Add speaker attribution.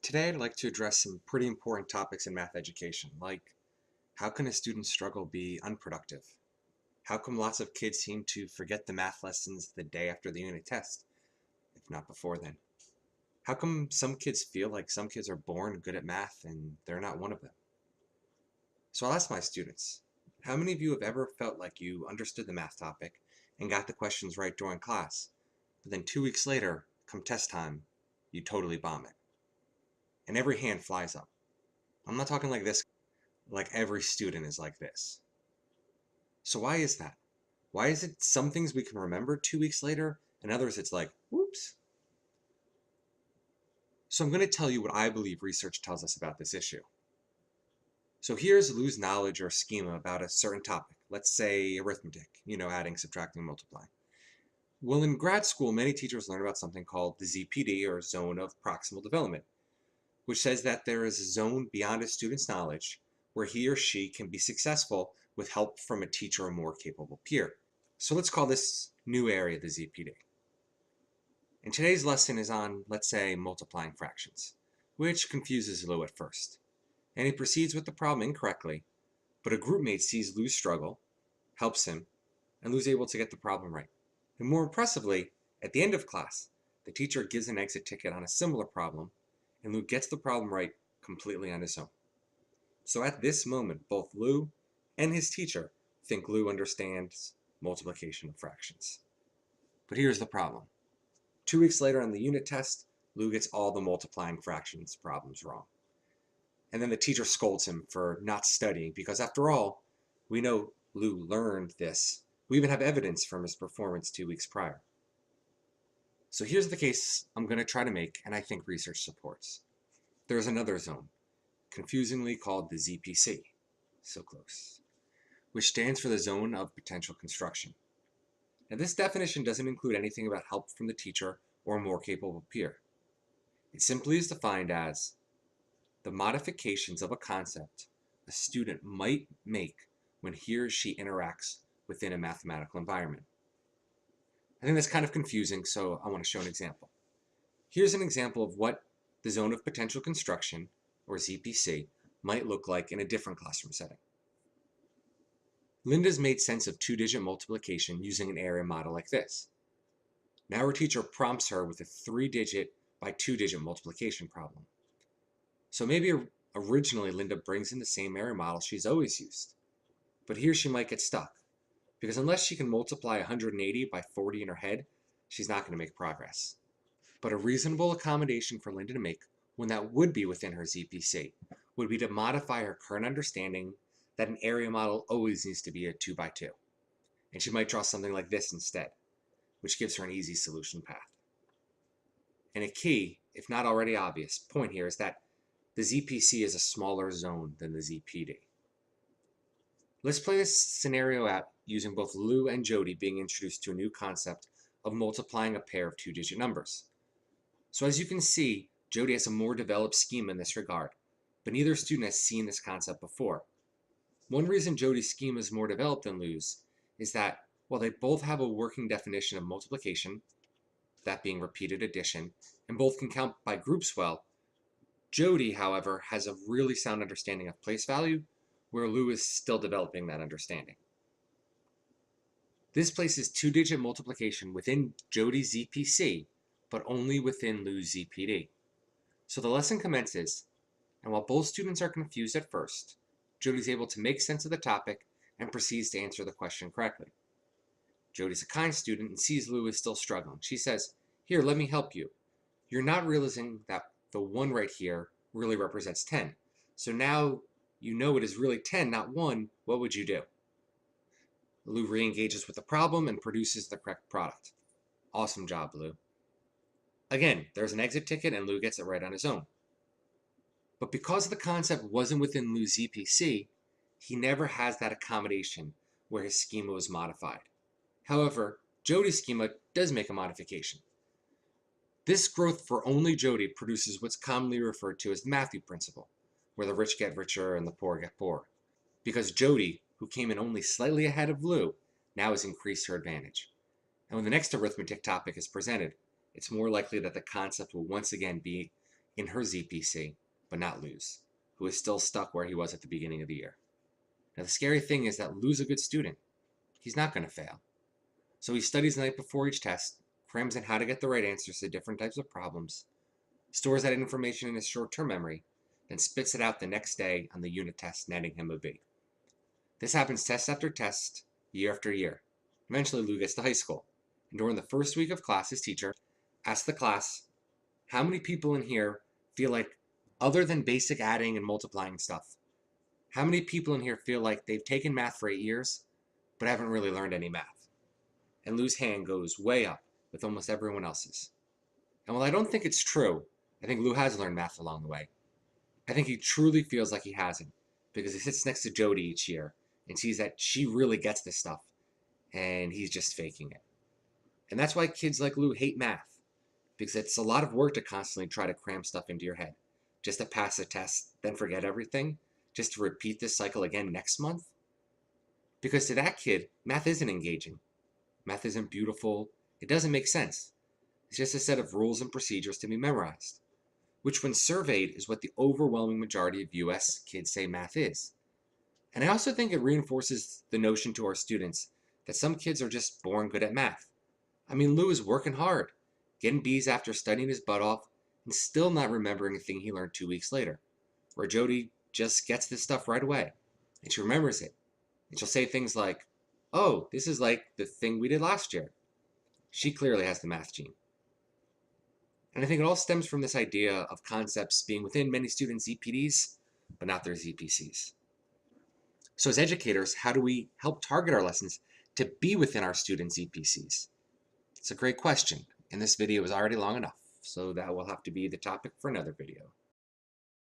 Speaker 1: Today, I'd like to address some pretty important topics in math education, like how can a student's struggle be unproductive? How come lots of kids seem to forget the math lessons the day after the unit test, if not before then? How come some kids feel like some kids are born good at math and they're not one of them? So I'll ask my students, how many of you have ever felt like you understood the math topic and got the questions right during class, but then 2 weeks later, come test time, you totally bomb it? And every hand flies up. I'm not talking like this. Like every student is like this. So why is that? Why is it some things we can remember 2 weeks later and others it's like, whoops? So I'm going to tell you what I believe research tells us about this issue. So here's Lou's knowledge or schema about a certain topic. Let's say arithmetic, adding, subtracting, multiplying. Well, in grad school, many teachers learn about something called the ZPD, or Zone of Proximal Development, which says that there is a zone beyond a student's knowledge where he or she can be successful with help from a teacher or more capable peer. So let's call this new area the ZPD. And today's lesson is on, let's say, multiplying fractions, which confuses Lou at first. And he proceeds with the problem incorrectly, but a groupmate sees Lou's struggle, helps him, and Lou's able to get the problem right. And more impressively, at the end of class, the teacher gives an exit ticket on a similar problem, and Lou gets the problem right completely on his own. So at this moment, both Lou and his teacher think Lou understands multiplication of fractions. But here's the problem. 2 weeks later on the unit test, Lou gets all the multiplying fractions problems wrong. And then the teacher scolds him for not studying because after all, we know Lou learned this. We even have evidence from his performance 2 weeks prior. So here's the case I'm going to try to make, and I think research supports. There's another zone, confusingly called the ZPC, so close, which stands for the Zone of Potential Construction. Now this definition doesn't include anything about help from the teacher or a more capable peer. It simply is defined as the modifications of a concept a student might make when he or she interacts within a mathematical environment. I think that's kind of confusing, so I want to show an example. Here's an example of what the Zone of Potential Construction, or ZPC, might look like in a different classroom setting. Linda's made sense of two-digit multiplication using an area model like this. Now her teacher prompts her with a 3-digit by 2-digit multiplication problem. So maybe originally Linda brings in the same area model she's always used. But here she might get stuck, because unless she can multiply 180 by 40 in her head, she's not going to make progress. But a reasonable accommodation for Linda to make, when that would be within her ZPC, would be to modify her current understanding that an area model always needs to be a 2 by 2. And she might draw something like this instead, which gives her an easy solution path. And a key, if not already obvious, point here is that the ZPC is a smaller zone than the ZPD. Let's play this scenario out using both Lou and Jody being introduced to a new concept of multiplying a pair of 2-digit numbers. So as you can see, Jody has a more developed schema in this regard, but neither student has seen this concept before. One reason Jody's schema is more developed than Lou's is that while they both have a working definition of multiplication, that being repeated addition, and both can count by groups well, Jody, however, has a really sound understanding of place value, where Lou is still developing that understanding. This places 2-digit multiplication within Jody's ZPC, but only within Lou's ZPD. So the lesson commences, and while both students are confused at first, Jody's able to make sense of the topic and proceeds to answer the question correctly. Jody's a kind student and sees Lou is still struggling. She says, "Here, let me help you. You're not realizing that the 1 right here really represents 10. So now you know it is really 10, not 1. What would you do?" Lou re-engages with the problem and produces the correct product. Awesome job, Lou. Again, there's an exit ticket and Lou gets it right on his own. But because the concept wasn't within Lou's ZPC, he never has that accommodation where his schema was modified. However, Jody's schema does make a modification. This growth for only Jody produces what's commonly referred to as the Matthew principle, where the rich get richer and the poor get poorer. Because Jody, who came in only slightly ahead of Lou, now has increased her advantage. And when the next arithmetic topic is presented, it's more likely that the concept will once again be in her ZPC, but not Lou's, who is still stuck where he was at the beginning of the year. Now, the scary thing is that Lou's a good student. He's not going to fail. So he studies the night before each test, crams in how to get the right answers to different types of problems, stores that information in his short-term memory, then spits it out the next day on the unit test, netting him a B. This happens test after test, year after year. Eventually, Lou gets to high school, and during the first week of class, his teacher asked the class, how many people in here feel like, other than basic adding and multiplying stuff, how many people in here feel like they've taken math for 8 years, but haven't really learned any math? And Lou's hand goes way up with almost everyone else's. And while I don't think it's true, I think Lou has learned math along the way. I think he truly feels like he hasn't, because he sits next to Jody each year and sees that she really gets this stuff, and he's just faking it. And that's why kids like Lou hate math, because it's a lot of work to constantly try to cram stuff into your head, just to pass a test, then forget everything, just to repeat this cycle again next month. Because to that kid, math isn't engaging. Math isn't beautiful. It doesn't make sense. It's just a set of rules and procedures to be memorized, which when surveyed is what the overwhelming majority of US kids say math is. And I also think it reinforces the notion to our students that some kids are just born good at math. I mean, Lou is working hard, getting B's after studying his butt off, and still not remembering a thing he learned 2 weeks later. Where Jody just gets this stuff right away, and she remembers it. And she'll say things like, oh, this is like the thing we did last year. She clearly has the math gene. And I think it all stems from this idea of concepts being within many students' ZPDs, but not their ZPCs. So as educators, how do we help target our lessons to be within our students' ZPCs? It's a great question, and this video is already long enough, so that will have to be the topic for another video.